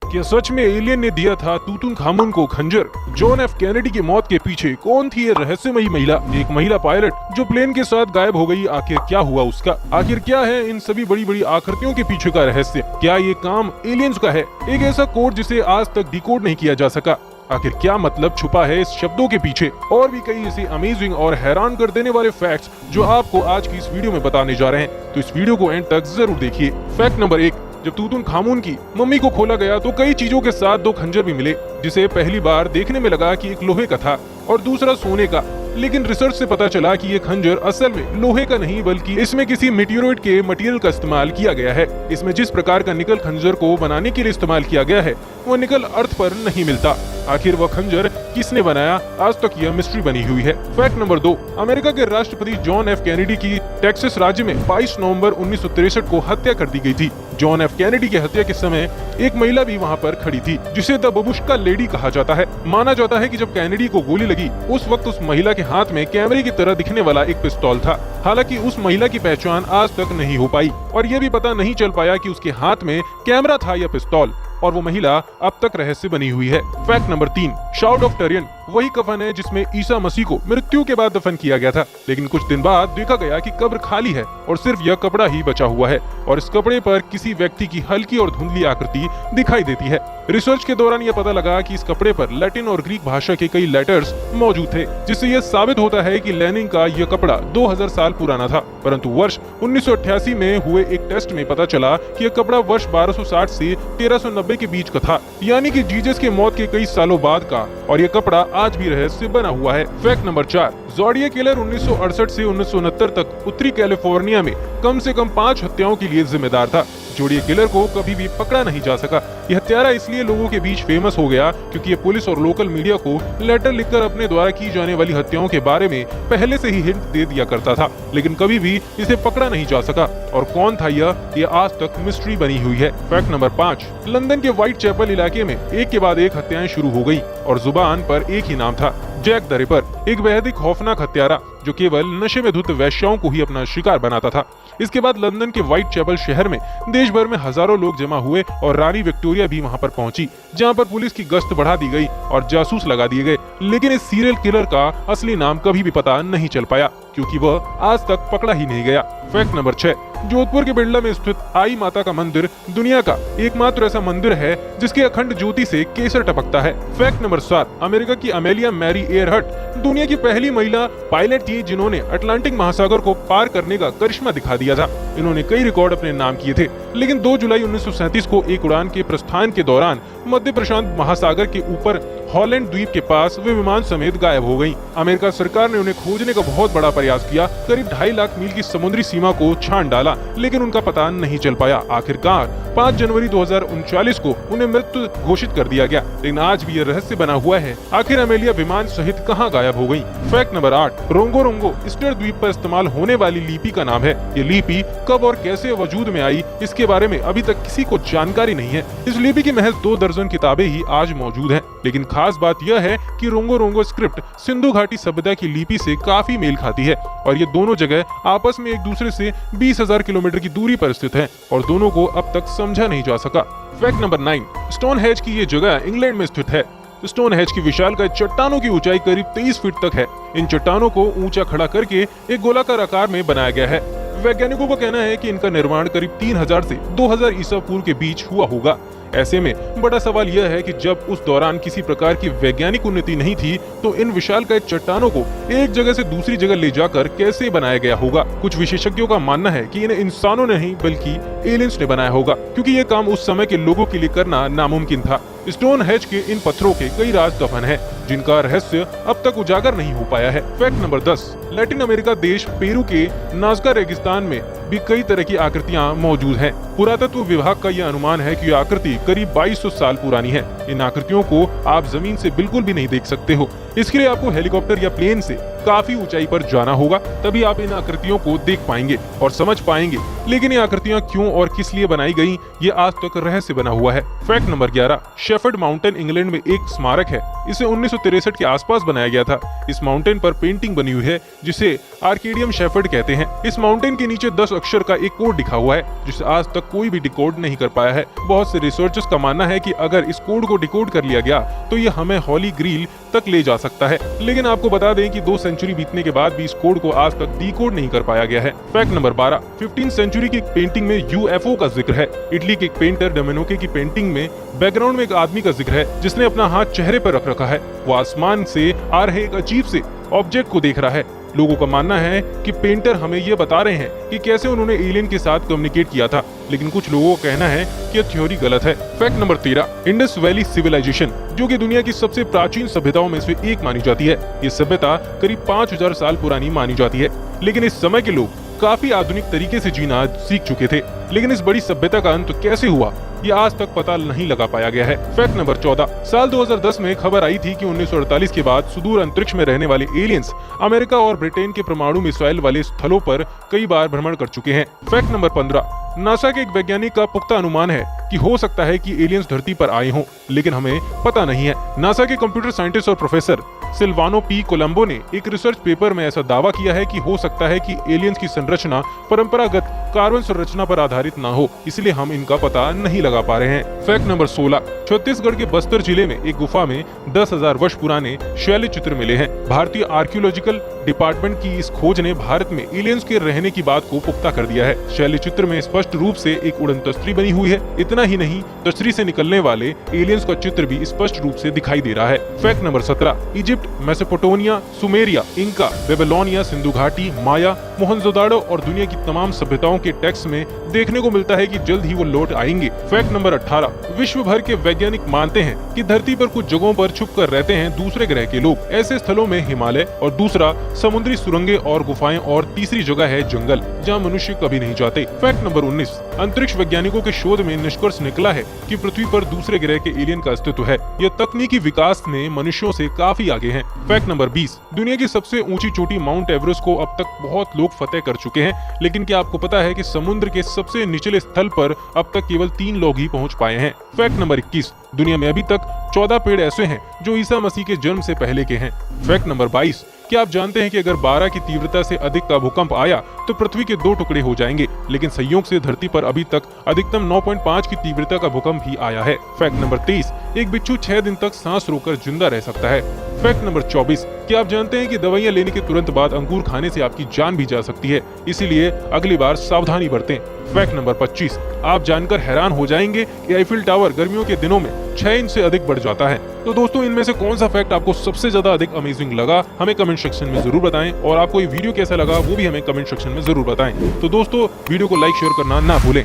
क्या सच में एलियन ने दिया था तूतनखामुन को खंजर? जॉन एफ कैनेडी की मौत के पीछे कौन थी ये रहस्यमयी महिला? एक महिला पायलट जो प्लेन के साथ गायब हो गई, आखिर क्या हुआ उसका? आखिर क्या है इन सभी बड़ी बड़ी आकृतियों के पीछे का रहस्य? क्या ये काम एलियंस का है? एक ऐसा कोड जिसे आज तक डिकोड नहीं किया जा सका। आखिर क्या मतलब छुपा है इस शब्दों के पीछे? और भी कई ऐसे अमेजिंग और हैरान कर देने वाले फैक्ट्स जो आपको आज की इस वीडियो में बताने जा रहे हैं, तो इस वीडियो को एंड तक जरूर देखिए। फैक्ट नंबर 1, जब तूतनखामुन की मम्मी को खोला गया तो कई चीजों के साथ 2 खंजर भी मिले, जिसे पहली बार देखने में लगा कि एक लोहे का था और दूसरा सोने का। लेकिन रिसर्च से पता चला कि ये खंजर असल में लोहे का नहीं, बल्कि इसमें किसी मेटेओराइट के मटेरियल का इस्तेमाल किया गया है। इसमें जिस प्रकार का निकल खंजर को बनाने के लिए इस्तेमाल किया गया है, वो निकल अर्थ पर नहीं मिलता। आखिर वह खंजर किसने बनाया, आज तक यह मिस्ट्री बनी हुई है। फैक्ट नंबर 2, अमेरिका के राष्ट्रपति जॉन एफ कैनेडी की टेक्सास राज्य में 22 नवंबर 1963 को हत्या कर दी गई थी। जॉन एफ कैनेडी की हत्या के समय एक महिला भी वहां पर खड़ी थी, जिसे द बबुश्का लेडी कहा जाता है। माना जाता है कि जब कैनेडी को गोली लगी, उस वक्त उस महिला के हाथ में कैमरे की तरह दिखने वाला एक पिस्तौल था। हालांकि उस महिला की पहचान आज तक नहीं हो पाई और ये भी पता नहीं चल पाया कि उसके हाथ में कैमरा था या पिस्तौल, और वो महिला अब तक रहस्य बनी हुई है। फैक्ट नंबर 3, शाउट ऑफ टरियन वही कफन है जिसमें ईसा मसीह को मृत्यु के बाद दफन किया गया था। लेकिन कुछ दिन बाद देखा गया कि कब्र खाली है और सिर्फ यह कपड़ा ही बचा हुआ है, और इस कपड़े पर किसी व्यक्ति की हल्की और धुंधली आकृति दिखाई देती है। रिसर्च के दौरान यह पता लगा कि इस कपड़े पर लैटिन और ग्रीक भाषा के कई लेटर्स मौजूद थे, जिससे यह साबित होता है कि लेनिन का यह कपड़ा 2000 साल पुराना था। परंतु वर्ष 1988 में हुए एक टेस्ट में पता चला कि यह कपड़ा वर्ष 1260 से 1390 के बीच का था, यानी कि जीसस के मौत के कई सालों बाद का, और यह कपड़ा आज भी रहस्य बना हुआ है। फैक्ट नंबर 4, ज़ोडिएक किलर 1968 से 1969 तक उत्तरी कैलिफोर्निया में कम से कम 5 हत्याओं के लिए जिम्मेदार था। ज़ोडिएक किलर को कभी भी पकड़ा नहीं जा सका। यह हत्यारा इसलिए लोगों के बीच फेमस हो गया क्योंकि ये पुलिस और लोकल मीडिया को लेटर लिखकर अपने द्वारा की जाने वाली हत्याओं के बारे में पहले से ही हिंट दे दिया करता था, लेकिन कभी भी इसे पकड़ा नहीं जा सका। और कौन था यह आज तक मिस्ट्री बनी हुई है। फैक्ट नंबर 5, लंदन के व्हाइट चैपल इलाके में एक के बाद एक हत्याएं शुरू हो गयी और जुबान पर एक ही नाम था, जैक द रिपर, एक बेहद ही खौफनाक हत्यारा जो केवल नशे में धुत वैश्याओं को ही अपना शिकार बनाता था। इसके बाद लंदन के व्हाइट चैपल शहर में देश भर में हजारों लोग जमा हुए और रानी विक्टोरिया भी वहां पर पहुंची, जहां पर पुलिस की गश्त बढ़ा दी गई और जासूस लगा दिए गए। लेकिन इस सीरियल किलर का असली नाम कभी भी पता नहीं चल पाया क्योंकि वह आज तक पकड़ा ही नहीं गया। फैक्ट नंबर 6, जोधपुर के बिरला में स्थित आई माता का मंदिर दुनिया का एकमात्र ऐसा मंदिर है जिसके अखंड ज्योति से केसर टपकता है। फैक्ट नंबर 7, अमेरिका की अमेलिया मैरी एयरहर्ट दुनिया की पहली महिला पायलट थी जिन्होंने अटलांटिक महासागर को पार करने का करिश्मा दिखा दिया था। इन्होंने कई रिकॉर्ड अपने नाम किए थे, लेकिन 2 जुलाई 1937 को एक उड़ान के प्रस्थान के दौरान मध्य प्रशांत महासागर के ऊपर हॉलैंड द्वीप के पास वे विमान समेत गायब हो गयी। अमेरिका सरकार ने उन्हें खोजने का बहुत बड़ा प्रयास किया, करीब 2.5 लाख मील की समुद्री सीमा को छान डाला, लेकिन उनका पता नहीं चल पाया। आखिरकार 5 जनवरी 2039 को उन्हें मृत घोषित कर दिया गया, लेकिन आज भी यह रहस्य बना हुआ है, आखिर अमेलिया विमान सहित कहां गायब हो गई। फैक्ट नंबर 8, रोंगो ईस्टर द्वीप पर इस्तेमाल होने वाली लिपि का नाम है। ये लिपि कब और कैसे वजूद में आई, इसके बारे में अभी तक किसी को जानकारी नहीं है। इस लिपि की महज 2 दर्जन किताबें ही आज मौजूद हैं, लेकिन खास बात यह है कि रोंगो स्क्रिप्ट सिंधु घाटी सभ्यता की लिपि से काफी मेल खाती है और ये दोनों जगह आपस में एक दूसरे से 20,000 किलोमीटर की दूरी पर स्थित है और दोनों को अब तक समझा नहीं जा सका। फैक्ट नंबर 9, स्टोनहेंज की ये जगह इंग्लैंड में स्थित है। स्टोनहेंज की विशालकाय चट्टानों की ऊंचाई करीब 23 फीट तक है। इन चट्टानों को ऊंचा खड़ा करके एक गोलाकार आकार में बनाया गया है। वैज्ञानिकों का कहना है कि इनका निर्माण करीब 3000 से 2000 ईसा पूर्व के बीच हुआ होगा। ऐसे में बड़ा सवाल यह है कि जब उस दौरान किसी प्रकार की वैज्ञानिक उन्नति नहीं थी, तो इन विशालकाय चट्टानों को एक जगह से दूसरी जगह ले जाकर कैसे बनाया गया होगा। कुछ विशेषज्ञों का मानना है कि इन्हें इंसानों ने नहीं बल्कि एलियंस ने बनाया होगा, क्योंकि ये काम उस समय के लोगों के लिए करना नामुमकिन था। स्टोनहेंज के इन पत्थरों के कई राज दफन हैं, जिनका रहस्य अब तक उजागर नहीं हो पाया है। फैक्ट नंबर 10, लैटिन अमेरिका देश पेरू के नाज़का रेगिस्तान में भी कई तरह की आकृतियां मौजूद हैं। पुरातत्व विभाग का यह अनुमान है कि यह आकृति करीब 2200 साल पुरानी है। इन आकृतियों को आप जमीन से बिल्कुल भी नहीं देख सकते हो, इसके लिए आपको हेलीकॉप्टर या प्लेन से काफी ऊंचाई पर जाना होगा, तभी आप इन आकृतियों को देख पाएंगे और समझ पाएंगे। लेकिन ये आकृतियां क्यों और किस लिए बनाई गई, ये आज तक रहस्य बना हुआ है। Fact number 11, shepherd mountain England में एक स्मारक है। इसे 1963 के आसपास बनाया गया था। इस माउंटेन पर पेंटिंग बनी हुई है जिसे आर्केडियम शेफर्ड कहते हैं। इस माउंटेन के नीचे 10 अक्षर का एक कोड लिखा हुआ है जिसे आज तक कोई भी डिकोड नहीं कर पाया है। बहुत से रिसर्चर्स का मानना है कि अगर इस कोड को डिकोड कर लिया गया तो ये हमें हॉली ग्रील तक ले जा सकता है। लेकिन आपको बता दें कि 2 सेंचुरी बीतने के बाद भी इस कोड को आज तक डिकोड नहीं कर पाया गया है। फैक्ट नंबर 12, 15वीं सेंचुरी की एक पेंटिंग में यूएफओ का जिक्र है। इटली के एक पेंटर डोमेनिको की पेंटिंग में बैकग्राउंड में एक आदमी का जिक्र है जिसने अपना हाथ चेहरे पर रख रखा है। वो आसमान से आ रहे एक अजीब से ऑब्जेक्ट को देख रहा है। लोगों का मानना है कि पेंटर हमें ये बता रहे हैं कि कैसे उन्होंने एलियन के साथ कम्युनिकेट किया था, लेकिन कुछ लोगों का कहना है कि यह थ्योरी गलत है। Fact number 13, Indus Valley civilisation, जो कि दुनिया की सबसे प्राचीन सभ्यताओं में से एक मानी जाती है। ये सभ्यता करीब 5000 साल पुरानी मानी जाती है, लेकिन इस समय के लोग काफी आधुनिक तरीके से जीना सीख चुके थे। लेकिन इस बड़ी सभ्यता का अंत कैसे हुआ, ये आज तक पता नहीं लगा पाया गया है। फैक्ट नंबर 14, साल 2010 में खबर आई थी कि 1948 के बाद सुदूर अंतरिक्ष में रहने वाले एलियंस अमेरिका और ब्रिटेन के परमाणु मिसाइल वाले स्थलों पर कई बार भ्रमण कर चुके हैं। फैक्ट नंबर 15, नासा के एक वैज्ञानिक का पुख्ता अनुमान है कि हो सकता है कि एलियंस धरती पर आए हों, लेकिन हमें पता नहीं है। नासा के कंप्यूटर साइंटिस्ट और प्रोफेसर सिल्वानो पी कोलंबो ने एक रिसर्च पेपर में ऐसा दावा किया है कि हो सकता है कि एलियंस की संरचना परंपरागत कार्बन संरचना पर आधारित ना हो, इसलिए हम इनका पता नहीं लगा पा रहे हैं। फैक्ट नंबर 16, छत्तीसगढ़ के बस्तर जिले में एक गुफा में 10,000 वर्ष पुराने शैल चित्र मिले हैं। भारतीय आर्कियोलॉजिकल डिपार्टमेंट की इस खोज ने भारत में एलियंस के रहने की बात को पुख्ता कर दिया है। शैल चित्र में स्पष्ट रूप से एक उड़न तस्तरी बनी हुई है। इतना ही नहीं, तस्तरी से निकलने वाले एलियंस का चित्र भी स्पष्ट रूप से दिखाई दे रहा है। Fact number 17, Egypt, Mesopotamia, Sumeria, Inca, Babylonia, Sindhu घाटी, माया, मोहनजोदाड़ो और दुनिया की तमाम सभ्यताओं के टेक्स्ट में देखने को मिलता है कि जल्द ही वो लौट आएंगे। फैक्ट नंबर 18, विश्व भर के वैज्ञानिक मानते हैं कि धरती पर कुछ जगहों पर छुप कर रहते हैं दूसरे ग्रह के लोग। ऐसे स्थलों में हिमालय और दूसरा समुद्री सुरंगें और गुफाएं और तीसरी जगह है जंगल, जहां मनुष्य कभी नहीं जाते। फैक्ट नंबर 19, अंतरिक्ष वैज्ञानिकों के शोध में निष्कर्ष निकला है कि पृथ्वी पर दूसरे ग्रह के एलियन का अस्तित्व है। यह तकनीकी विकास में मनुष्यों से काफी आगे है। फैक्ट नंबर 20, दुनिया की सबसे ऊंची चोटी माउंट एवरेस्ट को अब तक बहुत लोग फतेह कर चुके हैं, लेकिन क्या आपको पता है कि समुद्र के सबसे निचले स्थल पर अब तक केवल 3 लोग ही पहुंच पाए हैं। फैक्ट नंबर 21, दुनिया में अभी तक 14 पेड़ ऐसे हैं जो ईसा मसीह के जन्म से पहले के हैं। फैक्ट नंबर 22, क्या आप जानते हैं कि अगर 12 की तीव्रता से अधिक का भूकंप आया तो पृथ्वी के 2 टुकड़े हो जाएंगे, लेकिन संयोग से धरती पर अभी तक अधिकतम 9.5 की तीव्रता का भूकंप ही आया है। फैक्ट नंबर 23, एक बिच्छू 6 दिन तक सांस रोककर जिंदा रह सकता है। फैक्ट नंबर 24, क्या आप जानते हैं कि दवाइयां लेने के तुरंत बाद अंगूर खाने से आपकी जान भी जा सकती है, इसीलिए अगली बार सावधानी बरतें। फैक्ट नंबर 25, आप जानकर हैरान हो जाएंगे कि आईफिल टावर गर्मियों के दिनों में 6 इंच से अधिक बढ़ जाता है। तो दोस्तों, इनमें से कौन सा फैक्ट आपको सबसे ज्यादा अधिक अमेजिंग लगा, हमें कमेंट सेक्शन में जरूर बताएं, और आपको ये वीडियो कैसा लगा वो भी हमें कमेंट सेक्शन में जरूर बताएं। तो दोस्तों, वीडियो को लाइक शेयर करना ना भूलें।